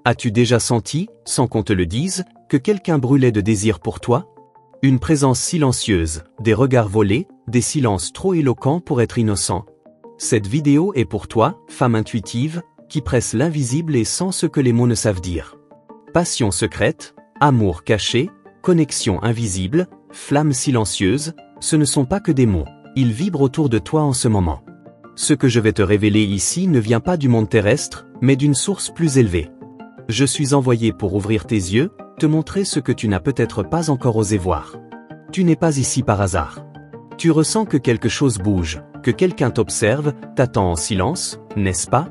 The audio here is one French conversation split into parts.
As-tu déjà senti, sans qu'on te le dise, que quelqu'un brûlait de désir pour toi? Une présence silencieuse, des regards volés, des silences trop éloquents pour être innocents. Cette vidéo est pour toi, femme intuitive, qui presse l'invisible et sent ce que les mots ne savent dire. Passion secrète, amour caché, connexion invisible, flamme silencieuse, ce ne sont pas que des mots, ils vibrent autour de toi en ce moment. Ce que je vais te révéler ici ne vient pas du monde terrestre, mais d'une source plus élevée. Je suis envoyé pour ouvrir tes yeux, te montrer ce que tu n'as peut-être pas encore osé voir. Tu n'es pas ici par hasard. Tu ressens que quelque chose bouge, que quelqu'un t'observe, t'attend en silence, n'est-ce pas?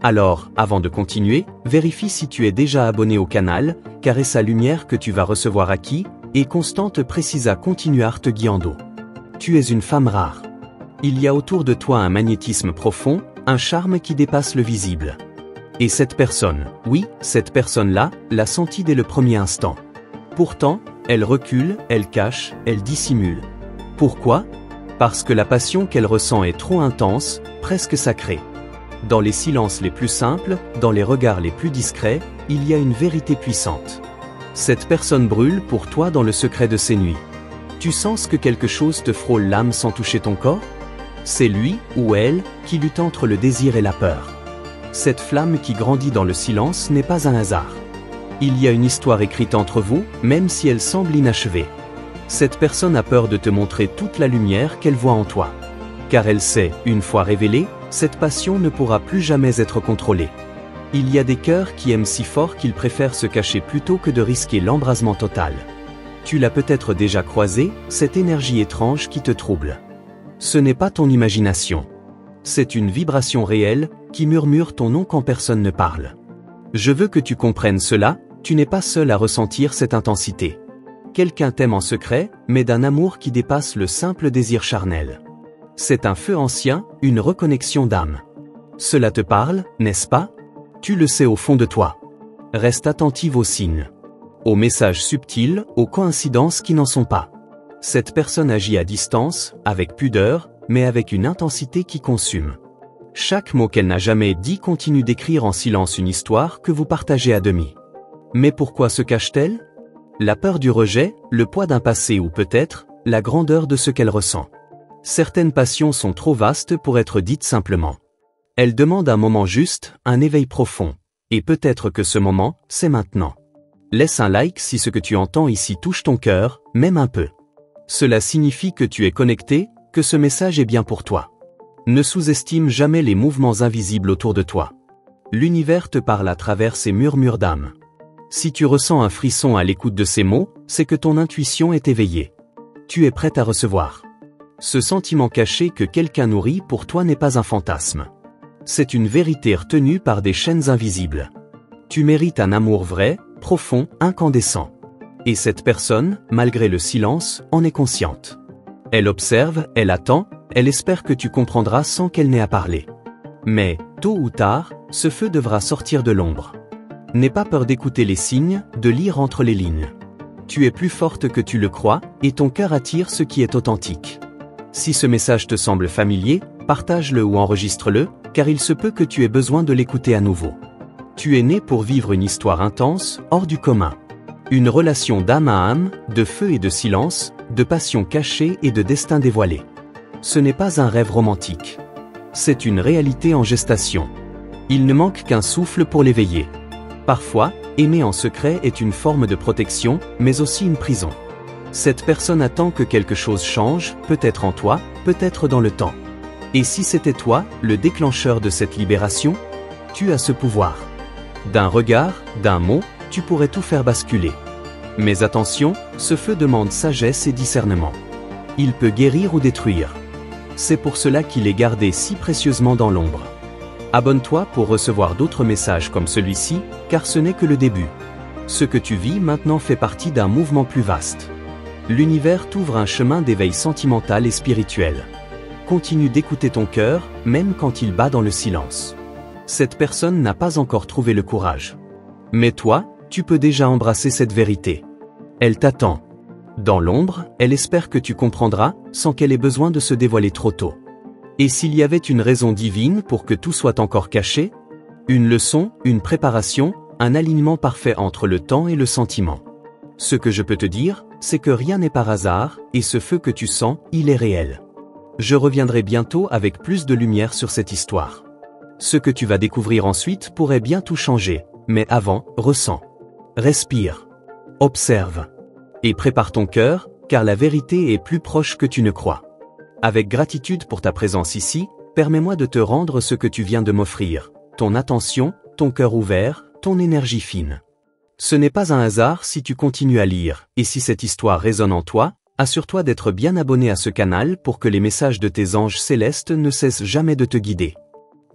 Alors, avant de continuer, vérifie si tu es déjà abonné au canal, car est sa lumière que tu vas recevoir acquis, et constante précisa continuar te guiando. Tu es une femme rare. Il y a autour de toi un magnétisme profond, un charme qui dépasse le visible. Et cette personne, oui, cette personne-là, l'a senti dès le premier instant. Pourtant, elle recule, elle cache, elle dissimule. Pourquoi? Parce que la passion qu'elle ressent est trop intense, presque sacrée. Dans les silences les plus simples, dans les regards les plus discrets, il y a une vérité puissante. Cette personne brûle pour toi dans le secret de ses nuits. Tu sens que quelque chose te frôle l'âme sans toucher ton corps? C'est lui, ou elle, qui lutte entre le désir et la peur. Cette flamme qui grandit dans le silence n'est pas un hasard. Il y a une histoire écrite entre vous, même si elle semble inachevée. Cette personne a peur de te montrer toute la lumière qu'elle voit en toi. Car elle sait, une fois révélée, cette passion ne pourra plus jamais être contrôlée. Il y a des cœurs qui aiment si fort qu'ils préfèrent se cacher plutôt que de risquer l'embrasement total. Tu l'as peut-être déjà croisée, cette énergie étrange qui te trouble. Ce n'est pas ton imagination. C'est une vibration réelle, qui murmure ton nom quand personne ne parle. Je veux que tu comprennes cela, tu n'es pas seul à ressentir cette intensité. Quelqu'un t'aime en secret, mais d'un amour qui dépasse le simple désir charnel. C'est un feu ancien, une reconnexion d'âme. Cela te parle, n'est-ce pas? Tu le sais au fond de toi. Reste attentive aux signes. Aux messages subtils, aux coïncidences qui n'en sont pas. Cette personne agit à distance, avec pudeur, mais avec une intensité qui consume. Chaque mot qu'elle n'a jamais dit continue d'écrire en silence une histoire que vous partagez à demi. Mais pourquoi se cache-t-elle? La peur du rejet, le poids d'un passé ou peut-être, la grandeur de ce qu'elle ressent. Certaines passions sont trop vastes pour être dites simplement. Elles demandent un moment juste, un éveil profond. Et peut-être que ce moment, c'est maintenant. Laisse un like si ce que tu entends ici touche ton cœur, même un peu. Cela signifie que tu es connecté, que ce message est bien pour toi. Ne sous-estime jamais les mouvements invisibles autour de toi. L'univers te parle à travers ces murmures d'âme. Si tu ressens un frisson à l'écoute de ces mots, c'est que ton intuition est éveillée. Tu es prête à recevoir. Ce sentiment caché que quelqu'un nourrit pour toi n'est pas un fantasme. C'est une vérité retenue par des chaînes invisibles. Tu mérites un amour vrai, profond, incandescent. Et cette personne, malgré le silence, en est consciente. Elle observe, elle attend, elle espère que tu comprendras sans qu'elle n'ait à parler. Mais, tôt ou tard, ce feu devra sortir de l'ombre. N'aie pas peur d'écouter les signes, de lire entre les lignes. Tu es plus forte que tu le crois, et ton cœur attire ce qui est authentique. Si ce message te semble familier, partage-le ou enregistre-le, car il se peut que tu aies besoin de l'écouter à nouveau. Tu es né pour vivre une histoire intense, hors du commun. Une relation d'âme à âme, de feu et de silence, de passion cachée et de destin dévoilé. Ce n'est pas un rêve romantique. C'est une réalité en gestation. Il ne manque qu'un souffle pour l'éveiller. Parfois, aimer en secret est une forme de protection, mais aussi une prison. Cette personne attend que quelque chose change, peut-être en toi, peut-être dans le temps. Et si c'était toi, le déclencheur de cette libération? Tu as ce pouvoir. D'un regard, d'un mot, tu pourrais tout faire basculer. Mais attention, ce feu demande sagesse et discernement. Il peut guérir ou détruire. C'est pour cela qu'il est gardé si précieusement dans l'ombre. Abonne-toi pour recevoir d'autres messages comme celui-ci, car ce n'est que le début. Ce que tu vis maintenant fait partie d'un mouvement plus vaste. L'univers t'ouvre un chemin d'éveil sentimental et spirituel. Continue d'écouter ton cœur, même quand il bat dans le silence. Cette personne n'a pas encore trouvé le courage. Mais toi, tu peux déjà embrasser cette vérité. Elle t'attend. Dans l'ombre, elle espère que tu comprendras, sans qu'elle ait besoin de se dévoiler trop tôt. Et s'il y avait une raison divine pour que tout soit encore caché? Une leçon, une préparation, un alignement parfait entre le temps et le sentiment. Ce que je peux te dire, c'est que rien n'est par hasard, et ce feu que tu sens, il est réel. Je reviendrai bientôt avec plus de lumière sur cette histoire. Ce que tu vas découvrir ensuite pourrait bien tout changer, mais avant, ressens. Respire. Observe. Et prépare ton cœur, car la vérité est plus proche que tu ne crois. Avec gratitude pour ta présence ici, permets-moi de te rendre ce que tu viens de m'offrir, ton attention, ton cœur ouvert, ton énergie fine. Ce n'est pas un hasard si tu continues à lire, et si cette histoire résonne en toi, assure-toi d'être bien abonné à ce canal pour que les messages de tes anges célestes ne cessent jamais de te guider.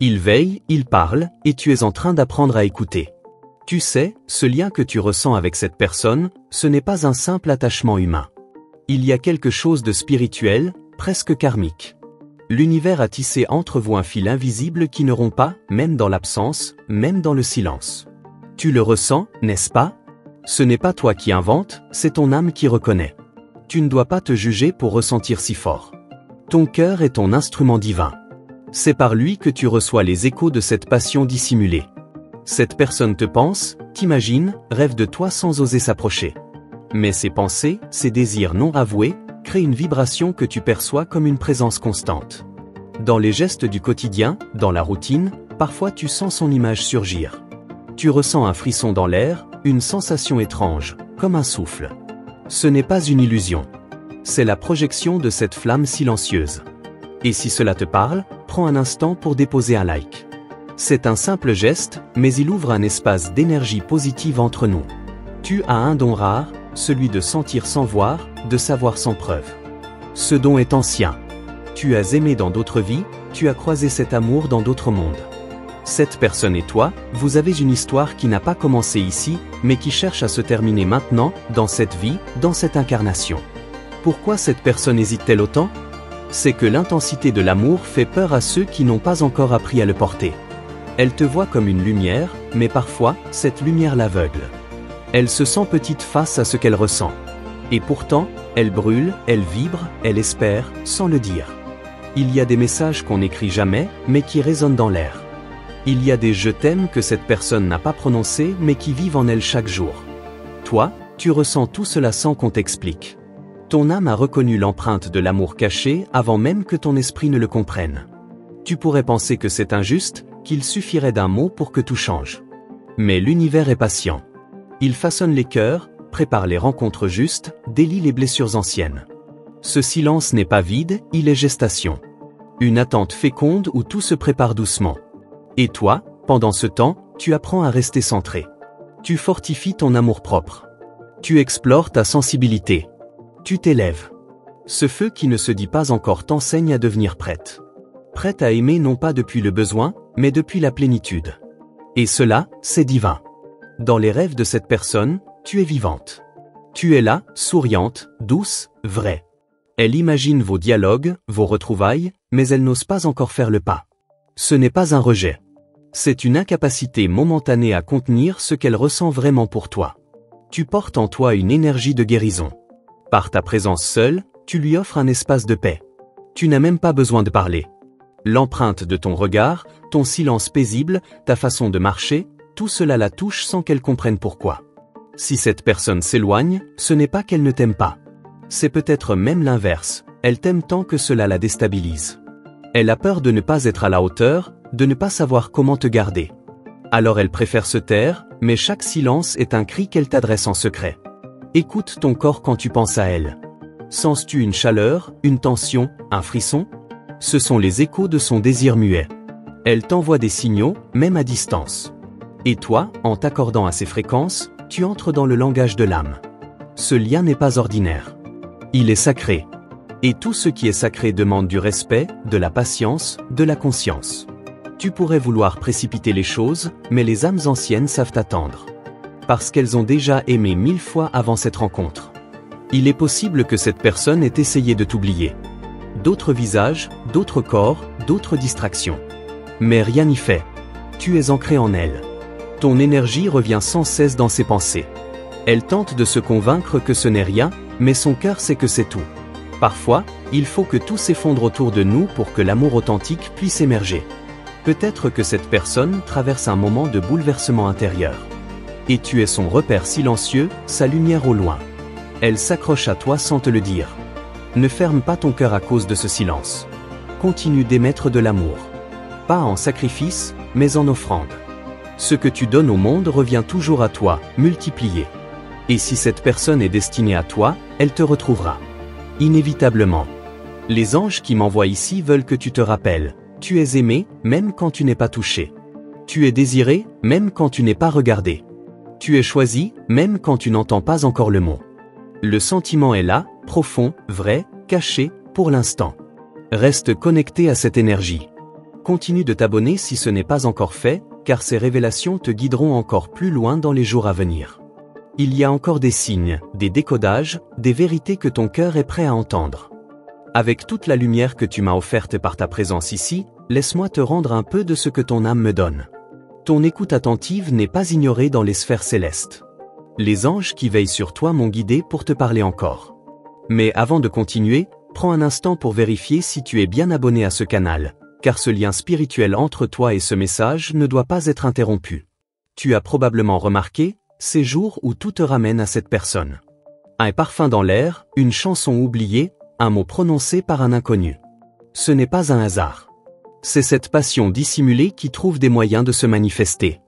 Ils veillent, ils parlent, et tu es en train d'apprendre à écouter. Tu sais, ce lien que tu ressens avec cette personne, ce n'est pas un simple attachement humain. Il y a quelque chose de spirituel, presque karmique. L'univers a tissé entre vous un fil invisible qui ne rompt pas, même dans l'absence, même dans le silence. Tu le ressens, n'est-ce pas? Ce n'est pas toi qui inventes, c'est ton âme qui reconnaît. Tu ne dois pas te juger pour ressentir si fort. Ton cœur est ton instrument divin. C'est par lui que tu reçois les échos de cette passion dissimulée. Cette personne te pense, t'imagine, rêve de toi sans oser s'approcher. Mais ses pensées, ses désirs non avoués, créent une vibration que tu perçois comme une présence constante. Dans les gestes du quotidien, dans la routine, parfois tu sens son image surgir. Tu ressens un frisson dans l'air, une sensation étrange, comme un souffle. Ce n'est pas une illusion. C'est la projection de cette flamme silencieuse. Et si cela te parle, prends un instant pour déposer un like. C'est un simple geste, mais il ouvre un espace d'énergie positive entre nous. Tu as un don rare, celui de sentir sans voir, de savoir sans preuve. Ce don est ancien. Tu as aimé dans d'autres vies, tu as croisé cet amour dans d'autres mondes. Cette personne et toi, vous avez une histoire qui n'a pas commencé ici, mais qui cherche à se terminer maintenant, dans cette vie, dans cette incarnation. Pourquoi cette personne hésite-t-elle autant? C'est que l'intensité de l'amour fait peur à ceux qui n'ont pas encore appris à le porter. Elle te voit comme une lumière, mais parfois, cette lumière l'aveugle. Elle se sent petite face à ce qu'elle ressent. Et pourtant, elle brûle, elle vibre, elle espère, sans le dire. Il y a des messages qu'on n'écrit jamais, mais qui résonnent dans l'air. Il y a des « je t'aime » que cette personne n'a pas prononcés mais qui vivent en elle chaque jour. Toi, tu ressens tout cela sans qu'on t'explique. Ton âme a reconnu l'empreinte de l'amour caché avant même que ton esprit ne le comprenne. Tu pourrais penser que c'est injuste, qu'il suffirait d'un mot pour que tout change. Mais l'univers est patient. Il façonne les cœurs, prépare les rencontres justes, délie les blessures anciennes. Ce silence n'est pas vide, il est gestation. Une attente féconde où tout se prépare doucement. Et toi, pendant ce temps, tu apprends à rester centré. Tu fortifies ton amour-propre. Tu explores ta sensibilité. Tu t'élèves. Ce feu qui ne se dit pas encore t'enseigne à devenir prête. Prête à aimer non pas depuis le besoin, mais depuis la plénitude. Et cela, c'est divin. Dans les rêves de cette personne, tu es vivante. Tu es là, souriante, douce, vraie. Elle imagine vos dialogues, vos retrouvailles, mais elle n'ose pas encore faire le pas. Ce n'est pas un rejet. C'est une incapacité momentanée à contenir ce qu'elle ressent vraiment pour toi. Tu portes en toi une énergie de guérison. Par ta présence seule, tu lui offres un espace de paix. Tu n'as même pas besoin de parler. L'empreinte de ton regard, ton silence paisible, ta façon de marcher, tout cela la touche sans qu'elle comprenne pourquoi. Si cette personne s'éloigne, ce n'est pas qu'elle ne t'aime pas. C'est peut-être même l'inverse, elle t'aime tant que cela la déstabilise. Elle a peur de ne pas être à la hauteur, de ne pas savoir comment te garder. Alors elle préfère se taire, mais chaque silence est un cri qu'elle t'adresse en secret. Écoute ton corps quand tu penses à elle. Sens-tu une chaleur, une tension, un frisson? Ce sont les échos de son désir muet. Elle t'envoie des signaux, même à distance. Et toi, en t'accordant à ces fréquences, tu entres dans le langage de l'âme. Ce lien n'est pas ordinaire. Il est sacré. Et tout ce qui est sacré demande du respect, de la patience, de la conscience. Tu pourrais vouloir précipiter les choses, mais les âmes anciennes savent attendre. Parce qu'elles ont déjà aimé 1000 fois avant cette rencontre. Il est possible que cette personne ait essayé de t'oublier. D'autres visages, d'autres corps, d'autres distractions. Mais rien n'y fait. Tu es ancré en elle. Ton énergie revient sans cesse dans ses pensées. Elle tente de se convaincre que ce n'est rien, mais son cœur sait que c'est tout. Parfois, il faut que tout s'effondre autour de nous pour que l'amour authentique puisse émerger. Peut-être que cette personne traverse un moment de bouleversement intérieur. Et tu es son repère silencieux, sa lumière au loin. Elle s'accroche à toi sans te le dire. Ne ferme pas ton cœur à cause de ce silence. Continue d'émettre de l'amour. Pas en sacrifice, mais en offrande. Ce que tu donnes au monde revient toujours à toi, multiplié. Et si cette personne est destinée à toi, elle te retrouvera. Inévitablement. Les anges qui m'envoient ici veulent que tu te rappelles. Tu es aimé, même quand tu n'es pas touché. Tu es désiré, même quand tu n'es pas regardé. Tu es choisi, même quand tu n'entends pas encore le mot. Le sentiment est là, profond, vrai, caché, pour l'instant. Reste connecté à cette énergie. Continue de t'abonner si ce n'est pas encore fait, car ces révélations te guideront encore plus loin dans les jours à venir. Il y a encore des signes, des décodages, des vérités que ton cœur est prêt à entendre. Avec toute la lumière que tu m'as offerte par ta présence ici, laisse-moi te rendre un peu de ce que ton âme me donne. Ton écoute attentive n'est pas ignorée dans les sphères célestes. Les anges qui veillent sur toi m'ont guidé pour te parler encore. Mais avant de continuer, prends un instant pour vérifier si tu es bien abonné à ce canal, car ce lien spirituel entre toi et ce message ne doit pas être interrompu. Tu as probablement remarqué, ces jours où tout te ramène à cette personne. Un parfum dans l'air, une chanson oubliée, un mot prononcé par un inconnu. Ce n'est pas un hasard. C'est cette passion dissimulée qui trouve des moyens de se manifester.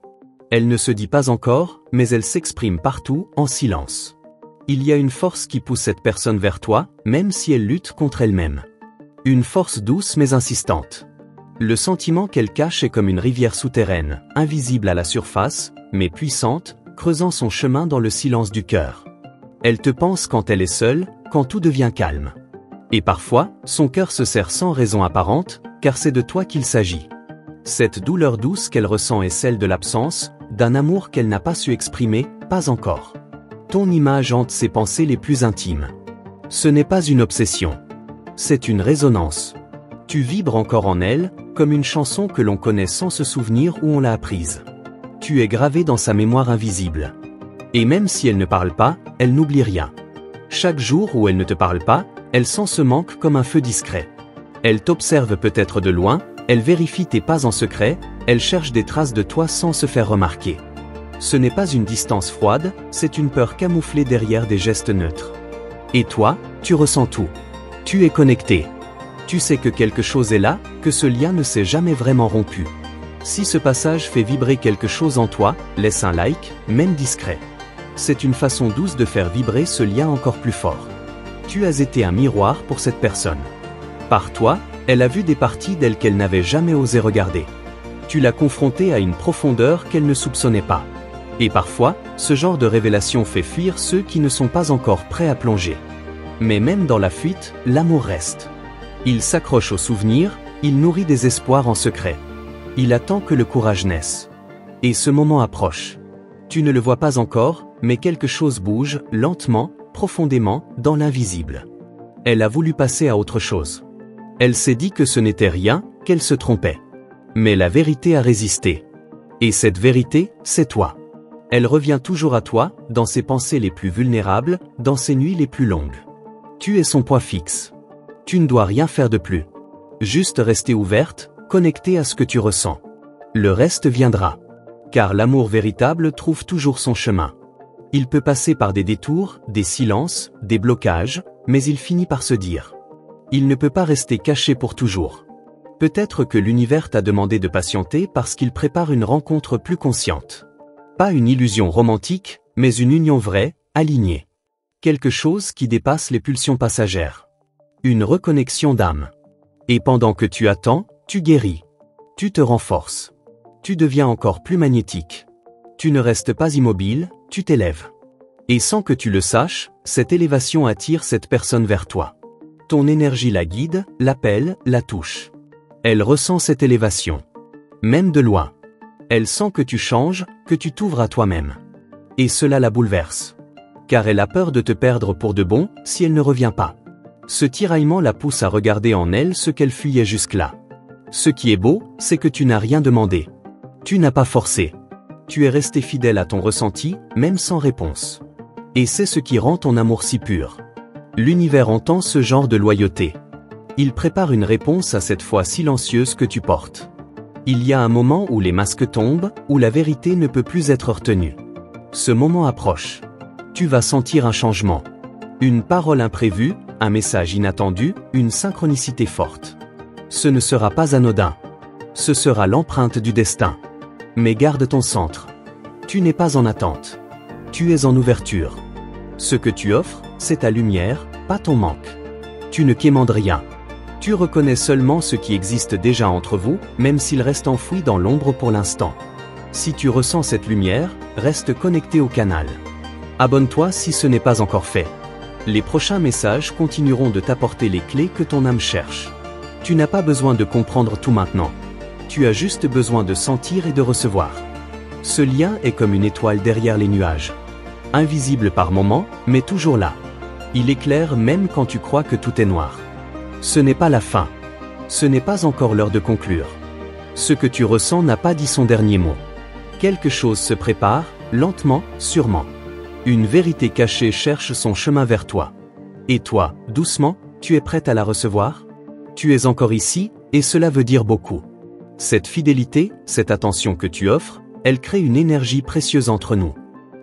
Elle ne se dit pas encore, mais elle s'exprime partout, en silence. Il y a une force qui pousse cette personne vers toi, même si elle lutte contre elle-même. Une force douce mais insistante. Le sentiment qu'elle cache est comme une rivière souterraine, invisible à la surface, mais puissante, creusant son chemin dans le silence du cœur. Elle te pense quand elle est seule, quand tout devient calme. Et parfois, son cœur se serre sans raison apparente, car c'est de toi qu'il s'agit. Cette douleur douce qu'elle ressent est celle de l'absence, d'un amour qu'elle n'a pas su exprimer, pas encore. Ton image hante ses pensées les plus intimes. Ce n'est pas une obsession. C'est une résonance. Tu vibres encore en elle, comme une chanson que l'on connaît sans se souvenir où on l'a apprise. Tu es gravé dans sa mémoire invisible. Et même si elle ne parle pas, elle n'oublie rien. Chaque jour où elle ne te parle pas, elle sent ce manque comme un feu discret. Elle t'observe peut-être de loin, elle vérifie tes pas en secret, elle cherche des traces de toi sans se faire remarquer. Ce n'est pas une distance froide, c'est une peur camouflée derrière des gestes neutres. Et toi, tu ressens tout. Tu es connecté. Tu sais que quelque chose est là, que ce lien ne s'est jamais vraiment rompu. Si ce passage fait vibrer quelque chose en toi, laisse un like, même discret. C'est une façon douce de faire vibrer ce lien encore plus fort. Tu as été un miroir pour cette personne. Par toi, elle a vu des parties d'elle qu'elle n'avait jamais osé regarder. Tu l'as confrontée à une profondeur qu'elle ne soupçonnait pas. Et parfois, ce genre de révélation fait fuir ceux qui ne sont pas encore prêts à plonger. Mais même dans la fuite, l'amour reste. Il s'accroche aux souvenirs, il nourrit des espoirs en secret. Il attend que le courage naisse. Et ce moment approche. Tu ne le vois pas encore, mais quelque chose bouge, lentement, profondément, dans l'invisible. Elle a voulu passer à autre chose. Elle s'est dit que ce n'était rien, qu'elle se trompait. Mais la vérité a résisté. Et cette vérité, c'est toi. Elle revient toujours à toi, dans ses pensées les plus vulnérables, dans ses nuits les plus longues. Tu es son point fixe. Tu ne dois rien faire de plus. Juste rester ouverte, connectée à ce que tu ressens. Le reste viendra. Car l'amour véritable trouve toujours son chemin. Il peut passer par des détours, des silences, des blocages, mais il finit par se dire. Il ne peut pas rester caché pour toujours. Peut-être que l'univers t'a demandé de patienter parce qu'il prépare une rencontre plus consciente. Pas une illusion romantique, mais une union vraie, alignée. Quelque chose qui dépasse les pulsions passagères. Une reconnexion d'âme. Et pendant que tu attends, tu guéris. Tu te renforces. Tu deviens encore plus magnétique. Tu ne restes pas immobile, tu t'élèves. Et sans que tu le saches, cette élévation attire cette personne vers toi. Ton énergie la guide, l'appelle, la touche. Elle ressent cette élévation. Même de loin. Elle sent que tu changes, que tu t'ouvres à toi-même. Et cela la bouleverse. Car elle a peur de te perdre pour de bon, si elle ne revient pas. Ce tiraillement la pousse à regarder en elle ce qu'elle fuyait jusque-là. Ce qui est beau, c'est que tu n'as rien demandé. Tu n'as pas forcé. Tu es resté fidèle à ton ressenti, même sans réponse. Et c'est ce qui rend ton amour si pur. L'univers entend ce genre de loyauté. Il prépare une réponse à cette foi silencieuse que tu portes. Il y a un moment où les masques tombent, où la vérité ne peut plus être retenue. Ce moment approche. Tu vas sentir un changement. Une parole imprévue, un message inattendu, une synchronicité forte. Ce ne sera pas anodin. Ce sera l'empreinte du destin. Mais garde ton centre. Tu n'es pas en attente. Tu es en ouverture. Ce que tu offres, c'est ta lumière, pas ton manque. Tu ne quémandes rien. Tu reconnais seulement ce qui existe déjà entre vous, même s'il reste enfoui dans l'ombre pour l'instant. Si tu ressens cette lumière, reste connecté au canal. Abonne-toi si ce n'est pas encore fait. Les prochains messages continueront de t'apporter les clés que ton âme cherche. Tu n'as pas besoin de comprendre tout maintenant. Tu as juste besoin de sentir et de recevoir. Ce lien est comme une étoile derrière les nuages. Invisible par moments, mais toujours là. Il éclaire même quand tu crois que tout est noir. Ce n'est pas la fin. Ce n'est pas encore l'heure de conclure. Ce que tu ressens n'a pas dit son dernier mot. Quelque chose se prépare, lentement, sûrement. Une vérité cachée cherche son chemin vers toi. Et toi, doucement, tu es prête à la recevoir? Tu es encore ici, et cela veut dire beaucoup. Cette fidélité, cette attention que tu offres, elle crée une énergie précieuse entre nous.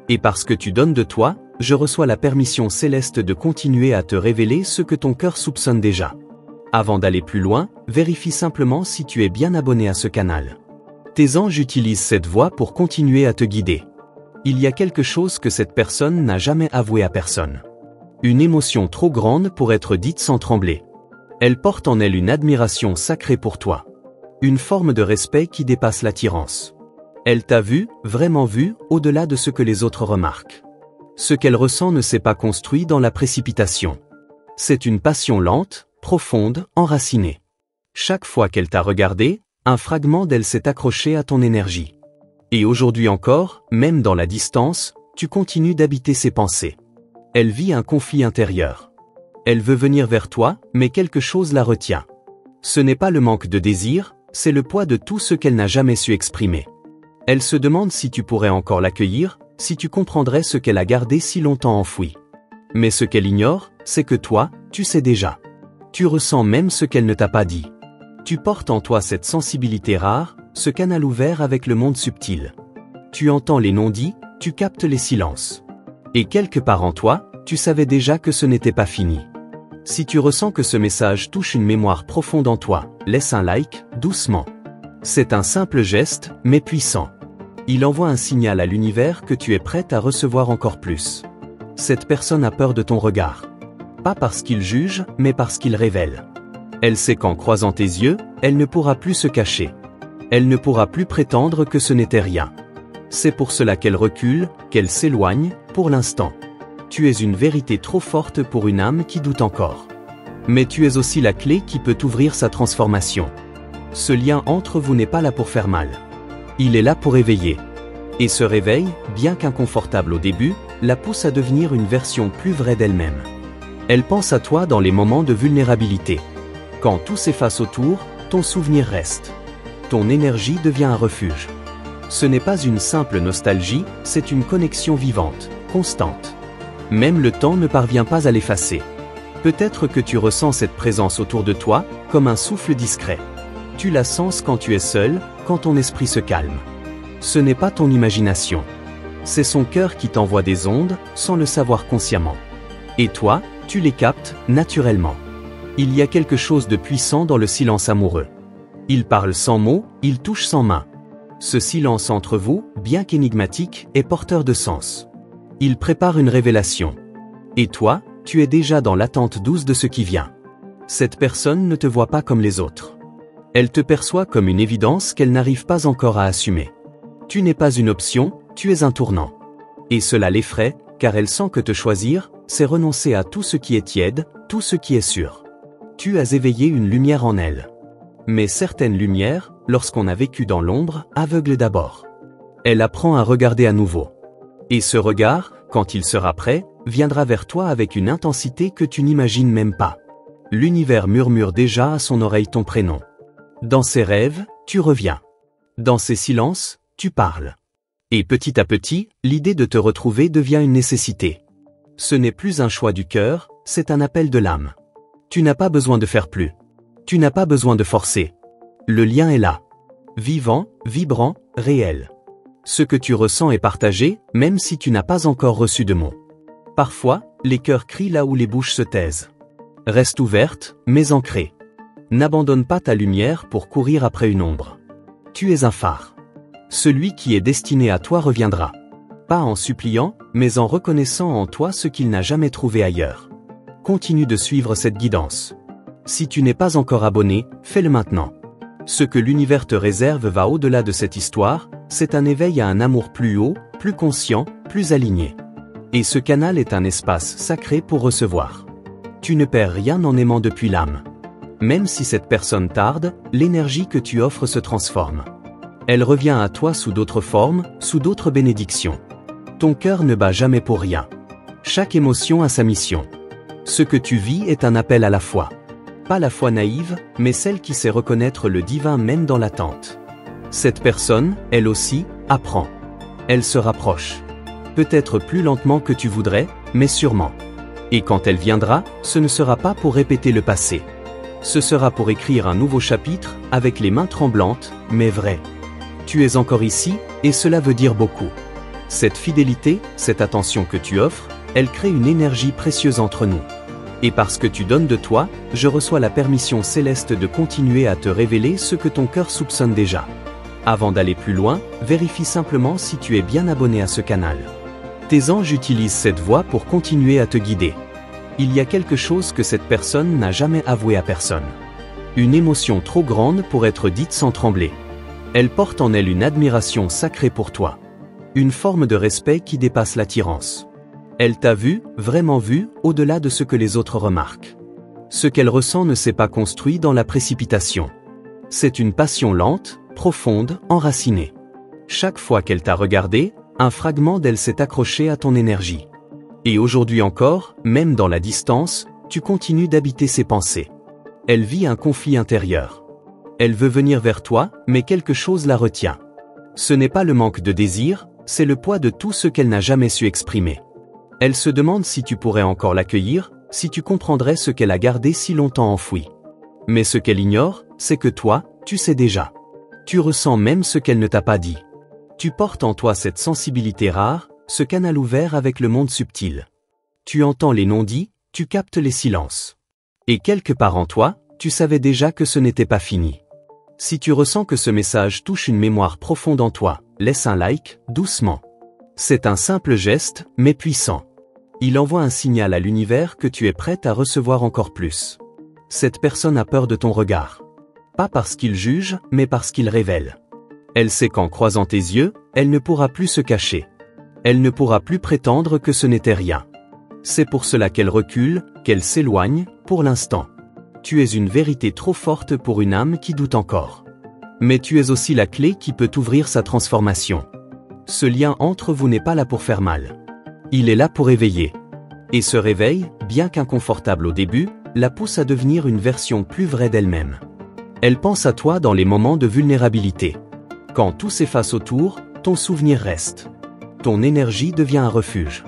Et parce que tu donnes de toi, je reçois la permission céleste de continuer à te révéler ce que ton cœur soupçonne déjà. Avant d'aller plus loin, vérifie simplement si tu es bien abonné à ce canal. Tes anges utilisent cette voie pour continuer à te guider. Il y a quelque chose que cette personne n'a jamais avoué à personne. Une émotion trop grande pour être dite sans trembler. Elle porte en elle une admiration sacrée pour toi. Une forme de respect qui dépasse l'attirance. Elle t'a vu, vraiment vu, au-delà de ce que les autres remarquent. Ce qu'elle ressent ne s'est pas construit dans la précipitation. C'est une passion lente, profonde, enracinée. Chaque fois qu'elle t'a regardé, un fragment d'elle s'est accroché à ton énergie. Et aujourd'hui encore, même dans la distance, tu continues d'habiter ses pensées. Elle vit un conflit intérieur. Elle veut venir vers toi, mais quelque chose la retient. Ce n'est pas le manque de désir, c'est le poids de tout ce qu'elle n'a jamais su exprimer. Elle se demande si tu pourrais encore l'accueillir, si tu comprendrais ce qu'elle a gardé si longtemps enfoui. Mais ce qu'elle ignore, c'est que toi, tu sais déjà. Tu ressens même ce qu'elle ne t'a pas dit. Tu portes en toi cette sensibilité rare, ce canal ouvert avec le monde subtil. Tu entends les non-dits, tu captes les silences. Et quelque part en toi, tu savais déjà que ce n'était pas fini. Si tu ressens que ce message touche une mémoire profonde en toi, laisse un like, doucement. C'est un simple geste, mais puissant. Il envoie un signal à l'univers que tu es prête à recevoir encore plus. Cette personne a peur de ton regard. Pas parce qu'il juge, mais parce qu'il révèle. Elle sait qu'en croisant tes yeux, elle ne pourra plus se cacher. Elle ne pourra plus prétendre que ce n'était rien. C'est pour cela qu'elle recule, qu'elle s'éloigne, pour l'instant. Tu es une vérité trop forte pour une âme qui doute encore. Mais tu es aussi la clé qui peut ouvrir sa transformation. Ce lien entre vous n'est pas là pour faire mal. Il est là pour éveiller. Et ce réveil, bien qu'inconfortable au début, la pousse à devenir une version plus vraie d'elle-même. Elle pense à toi dans les moments de vulnérabilité. Quand tout s'efface autour, ton souvenir reste. Ton énergie devient un refuge. Ce n'est pas une simple nostalgie, c'est une connexion vivante, constante. Même le temps ne parvient pas à l'effacer. Peut-être que tu ressens cette présence autour de toi, comme un souffle discret. Tu la sens quand tu es seul, quand ton esprit se calme. Ce n'est pas ton imagination. C'est son cœur qui t'envoie des ondes, sans le savoir consciemment. Et toi, tu les captes, naturellement. Il y a quelque chose de puissant dans le silence amoureux. Il parle sans mots, il touche sans main. Ce silence entre vous, bien qu'énigmatique, est porteur de sens. Il prépare une révélation. Et toi, tu es déjà dans l'attente douce de ce qui vient. Cette personne ne te voit pas comme les autres. Elle te perçoit comme une évidence qu'elle n'arrive pas encore à assumer. Tu n'es pas une option, tu es un tournant. Et cela l'effraie, car elle sent que te choisir, c'est renoncer à tout ce qui est tiède, tout ce qui est sûr. Tu as éveillé une lumière en elle. Mais certaines lumières, lorsqu'on a vécu dans l'ombre, aveuglent d'abord. Elle apprend à regarder à nouveau. Et ce regard, quand il sera prêt, viendra vers toi avec une intensité que tu n'imagines même pas. L'univers murmure déjà à son oreille ton prénom. Dans ses rêves, tu reviens. Dans ses silences, tu parles. Et petit à petit, l'idée de te retrouver devient une nécessité. Ce n'est plus un choix du cœur, c'est un appel de l'âme. Tu n'as pas besoin de faire plus. Tu n'as pas besoin de forcer. Le lien est là. Vivant, vibrant, réel. Ce que tu ressens est partagé, même si tu n'as pas encore reçu de mots. Parfois, les cœurs crient là où les bouches se taisent. Reste ouverte, mais ancrée. N'abandonne pas ta lumière pour courir après une ombre. Tu es un phare. Celui qui est destiné à toi reviendra. Pas en suppliant, mais en reconnaissant en toi ce qu'il n'a jamais trouvé ailleurs. Continue de suivre cette guidance. Si tu n'es pas encore abonné, fais-le maintenant. Ce que l'univers te réserve va au-delà de cette histoire, c'est un éveil à un amour plus haut, plus conscient, plus aligné. Et ce canal est un espace sacré pour recevoir. Tu ne perds rien en aimant depuis l'âme. Même si cette personne tarde, l'énergie que tu offres se transforme. Elle revient à toi sous d'autres formes, sous d'autres bénédictions. Ton cœur ne bat jamais pour rien. Chaque émotion a sa mission. Ce que tu vis est un appel à la foi. Pas la foi naïve, mais celle qui sait reconnaître le divin même dans l'attente. Cette personne, elle aussi, apprend. Elle se rapproche. Peut-être plus lentement que tu voudrais, mais sûrement. Et quand elle viendra, ce ne sera pas pour répéter le passé. Ce sera pour écrire un nouveau chapitre, avec les mains tremblantes, mais vraies. Tu es encore ici, et cela veut dire beaucoup. Cette fidélité, cette attention que tu offres, elle crée une énergie précieuse entre nous. Et parce que tu donnes de toi, je reçois la permission céleste de continuer à te révéler ce que ton cœur soupçonne déjà. Avant d'aller plus loin, vérifie simplement si tu es bien abonné à ce canal. Tes anges utilisent cette voie pour continuer à te guider. Il y a quelque chose que cette personne n'a jamais avoué à personne. Une émotion trop grande pour être dite sans trembler. Elle porte en elle une admiration sacrée pour toi. Une forme de respect qui dépasse l'attirance. Elle t'a vu, vraiment vu, au-delà de ce que les autres remarquent. Ce qu'elle ressent ne s'est pas construit dans la précipitation. C'est une passion lente, profonde, enracinée. Chaque fois qu'elle t'a regardé, un fragment d'elle s'est accroché à ton énergie. Et aujourd'hui encore, même dans la distance, tu continues d'habiter ses pensées. Elle vit un conflit intérieur. Elle veut venir vers toi, mais quelque chose la retient. Ce n'est pas le manque de désir, c'est le poids de tout ce qu'elle n'a jamais su exprimer. Elle se demande si tu pourrais encore l'accueillir, si tu comprendrais ce qu'elle a gardé si longtemps enfoui. Mais ce qu'elle ignore, c'est que toi, tu sais déjà. Tu ressens même ce qu'elle ne t'a pas dit. Tu portes en toi cette sensibilité rare, ce canal ouvert avec le monde subtil. Tu entends les non-dits, tu captes les silences. Et quelque part en toi, tu savais déjà que ce n'était pas fini. Si tu ressens que ce message touche une mémoire profonde en toi, laisse un like, doucement. C'est un simple geste, mais puissant. Il envoie un signal à l'univers que tu es prête à recevoir encore plus. Cette personne a peur de ton regard. Pas parce qu'il juge, mais parce qu'il révèle. Elle sait qu'en croisant tes yeux, elle ne pourra plus se cacher. Elle ne pourra plus prétendre que ce n'était rien. C'est pour cela qu'elle recule, qu'elle s'éloigne, pour l'instant. Tu es une vérité trop forte pour une âme qui doute encore. Mais tu es aussi la clé qui peut ouvrir sa transformation. Ce lien entre vous n'est pas là pour faire mal. Il est là pour éveiller. Et ce réveil, bien qu'inconfortable au début, la pousse à devenir une version plus vraie d'elle-même. Elle pense à toi dans les moments de vulnérabilité. Quand tout s'efface autour, ton souvenir reste. Ton énergie devient un refuge.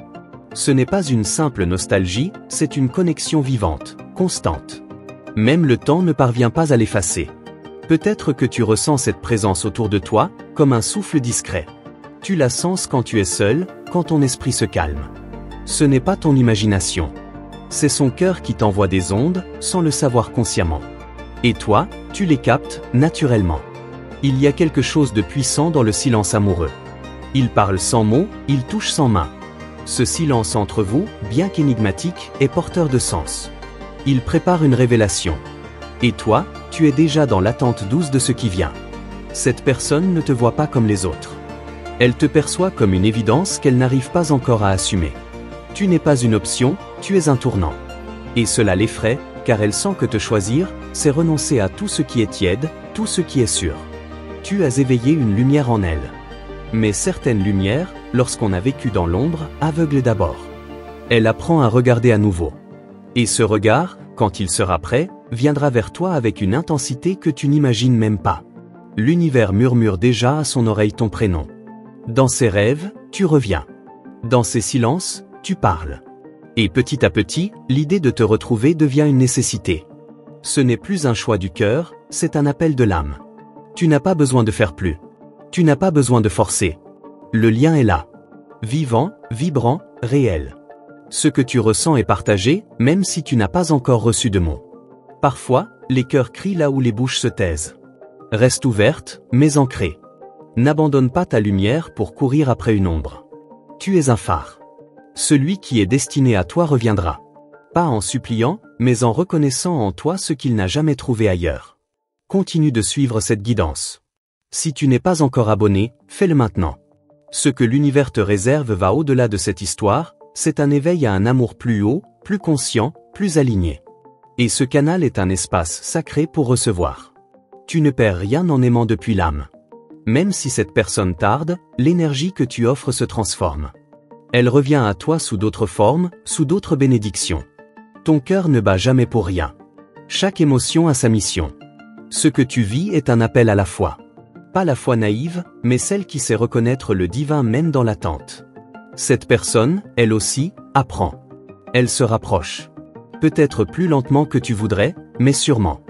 Ce n'est pas une simple nostalgie, c'est une connexion vivante, constante. Même le temps ne parvient pas à l'effacer. Peut-être que tu ressens cette présence autour de toi, comme un souffle discret. Tu la sens quand tu es seul, quand ton esprit se calme. Ce n'est pas ton imagination. C'est son cœur qui t'envoie des ondes, sans le savoir consciemment. Et toi, tu les captes, naturellement. Il y a quelque chose de puissant dans le silence amoureux. Il parle sans mots, il touche sans main. Ce silence entre vous, bien qu'énigmatique, est porteur de sens. Il prépare une révélation. Et toi, tu es déjà dans l'attente douce de ce qui vient. Cette personne ne te voit pas comme les autres. Elle te perçoit comme une évidence qu'elle n'arrive pas encore à assumer. Tu n'es pas une option, tu es un tournant. Et cela l'effraie, car elle sent que te choisir, c'est renoncer à tout ce qui est tiède, tout ce qui est sûr. Tu as éveillé une lumière en elle. Mais certaines lumières, lorsqu'on a vécu dans l'ombre, aveuglent d'abord. Elle apprend à regarder à nouveau. Et ce regard, quand il sera prêt, viendra vers toi avec une intensité que tu n'imagines même pas. L'univers murmure déjà à son oreille ton prénom. Dans ses rêves, tu reviens. Dans ses silences, tu parles. Et petit à petit, l'idée de te retrouver devient une nécessité. Ce n'est plus un choix du cœur, c'est un appel de l'âme. Tu n'as pas besoin de faire plus. Tu n'as pas besoin de forcer. Le lien est là. Vivant, vibrant, réel. Ce que tu ressens est partagé, même si tu n'as pas encore reçu de mots. Parfois, les cœurs crient là où les bouches se taisent. Reste ouverte, mais ancrée. N'abandonne pas ta lumière pour courir après une ombre. Tu es un phare. Celui qui est destiné à toi reviendra. Pas en suppliant, mais en reconnaissant en toi ce qu'il n'a jamais trouvé ailleurs. Continue de suivre cette guidance. Si tu n'es pas encore abonné, fais-le maintenant. Ce que l'univers te réserve va au-delà de cette histoire, c'est un éveil à un amour plus haut, plus conscient, plus aligné. Et ce canal est un espace sacré pour recevoir. Tu ne perds rien en aimant depuis l'âme. Même si cette personne tarde, l'énergie que tu offres se transforme. Elle revient à toi sous d'autres formes, sous d'autres bénédictions. Ton cœur ne bat jamais pour rien. Chaque émotion a sa mission. Ce que tu vis est un appel à la foi. Pas la foi naïve, mais celle qui sait reconnaître le divin même dans l'attente. Cette personne, elle aussi, apprend. Elle se rapproche. Peut-être plus lentement que tu voudrais, mais sûrement.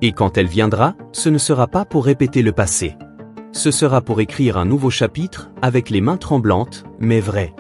Et quand elle viendra, ce ne sera pas pour répéter le passé. Ce sera pour écrire un nouveau chapitre, avec les mains tremblantes, mais vraies.